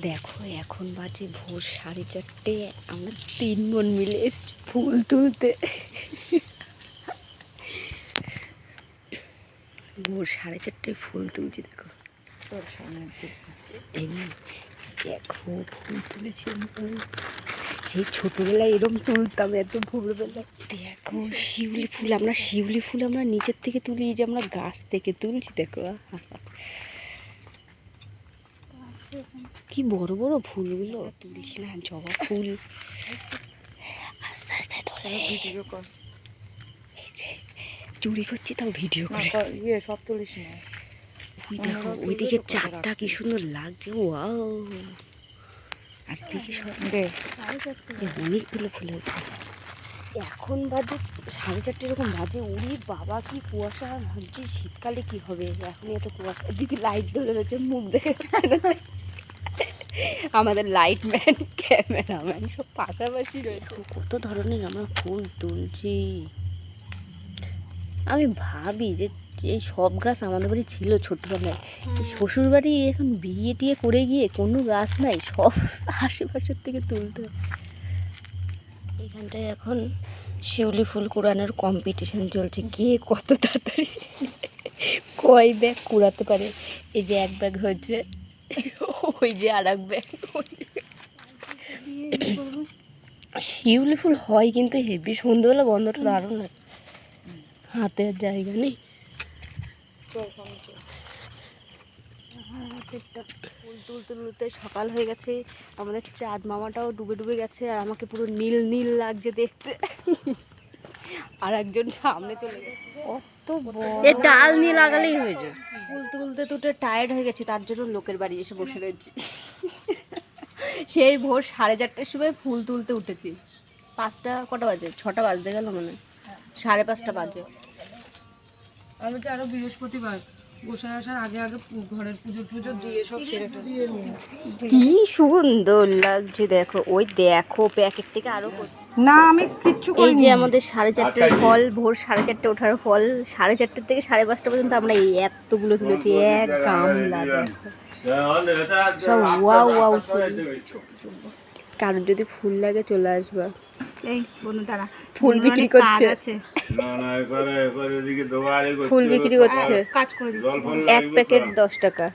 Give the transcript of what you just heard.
দেখো এখন বাজে ভোর 4:30। আমরা 3 বোন মিলে এসেছি ফুল তুলতে। ভোর 4:30 ফুল তুলছি। দেখো এই দেখো ফুল তুলেছি। সেই ছোটবেলায় এরকম তুলতাম এত ভোরবেলায়। দেখো শিউলি ফুল, আমরা শিউলি ফুল আমরা নিচের থেকে তুলি, যে আমরা গাছ থেকে তুলছি। দেখো কি বড় বড় ফুলগুলো তুলছি না, জবা ফুল। আস্তে আস্তে তোলে, ভিডিও কর। এই যে চুরি করছি তাও ভিডিও করে। সব তুলিস না। ওই দেখো ওইদিকে চারটা কি সুন্দর লাগছে। ওয়াও, আর দিকে সব অনেকগুলো ফুল হয়েছে। এখন বাজে 4:30 এরকম বাজে। উড়ি বাবা কি কুয়াশা! ভাবছি শীতকালে কি হবে, এখন এত কুয়াশা। দিদি লাইট ধরে রয়েছে, মুখ দেখে আমাদের লাইট ম্যান ক্যামেরাম্যান সব পাশাপাশি রয়েছে। কত ধরনের আমরা ফুল তুলছি। আমি ভাবি যে এই সব গাছ আমাদের বাড়ি ছিল ছোটবেলায়, শ্বশুর বাড়ি এখন বিয়ে টিয়ে করে গিয়ে কোনো গাছ নাই, সব আশেপাশের থেকে তুলতে। এখানটায় এখন শিউলি ফুল কুড়ানোর কম্পিটিশন চলছে, কে কত তাড়াতাড়ি কয় ব্যাগ কুড়াতে পারে। এই যে এক ব্যাগ হচ্ছে, ওই যে আর এক ব্যাগ। শিউলি ফুল হয় কিন্তু হেভি সন্ধ্যেবেলা গন্ধটা দারুণ লাগে। হাতে আর জায়গা নেই। ফুল তুলতে তুলতে সকাল হয়ে গেছে। আমাদের চাঁদ মামাটাও ডুবে ডুবে গেছে, আর আমাকে পুরো নীল নীল লাগছে দেখতে। আর একজন সামনে চলে গেছে। কত বড় ডাল নিয়ে লাগালেই হয়ে যায়। ফুল তুলতে তুলতে টায়ার্ড হয়ে গেছি, তার জন্য লোকের বাড়ি এসে বসে রয়েছি। সেই ভোর 4:30টার সময় ফুল তুলতে উঠেছি। 5টা কটা বাজে, 6টা বাজতে গেল মানে, 5:30 বাজে। আমি তো আরো বৃহস্পতিবার গোসাই আসার আগে আগে ঘরের পুজো টুজো দিয়ে সব সেরে দিয়ে নিই। কি সুন্দর লাগছে দেখো। ওই দেখো প্যাকেট থেকে আরো না আমি কিচ্ছু এই যে আমাদের 4:30টার ফল, ভোর 4:30 ওঠার ফল। 4:30 থেকে 5:30 পর্যন্ত আমরা এই এতগুলো তুলেছি। এক গামলা দেখো সব। ওয়াও ওয়াও ফুল। কারোর যদি ফুল লাগে চলে আসবা। এই বনু তারা ফুল বিক্রি করছে, ফুল বিক্রি করছে। কাজ করে দিচ্ছি। 1 প্যাকেট 10 টাকা।